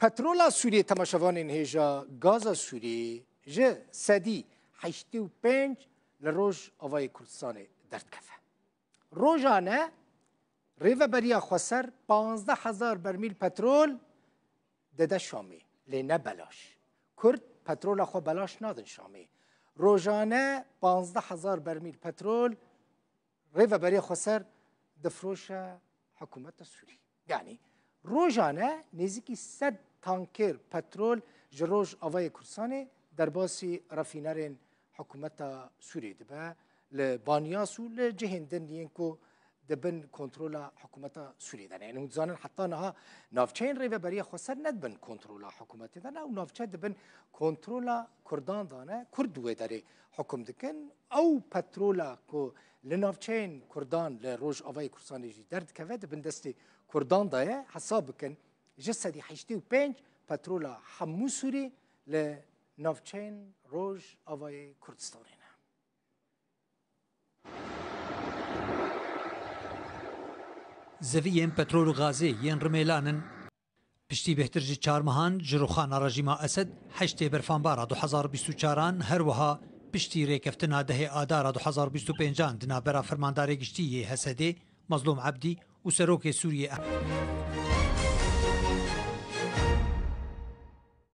پترولا سوریه تماشاوان هیجا گاز سوریه جه سدی 85 لروج آوای کردستان درد کفه. روزانه ریو بریا خسر 15,000 برمیل پترول دده شامی لینه بلاش. کرد پترول خو بلاش نادن شامی. روزانه 15,000 برمیل پترول ریو بریا خسر دفروش حکومت سوریه. یعنی روزانه نزدیکی 100 تانکر پترول جروج آوای کردستان در باسی رافینرین حکومت سوریه دبه لبانیاسو لجهندن دینکو دبن کنترل حکومت سوریه دنه یعنی متزانن حتی نها نافچین ریو بریا خسر ندبن کنترل حکومت دنه او نافچه دبن کنترل کردان دانه کردوه داره حکم دکن او پترولا کو لنافچین کردان لروج آوای کردستان جی درد که دبن دست کردان دایه حساب بکن جسدی 85 پترولا همو سوری لنافچین روج آوای کردستان زویین پترول و غازی ین رمیلانن پشتی بهتر جی چارمهان جروخان رژیم اسد 8 برفانبارا 2024 هر وها پشتی ریکفتنا ده آدارا 2025 دنا برا فرمانداری گشتی حسدی مظلوم عبدی و سروک سوریه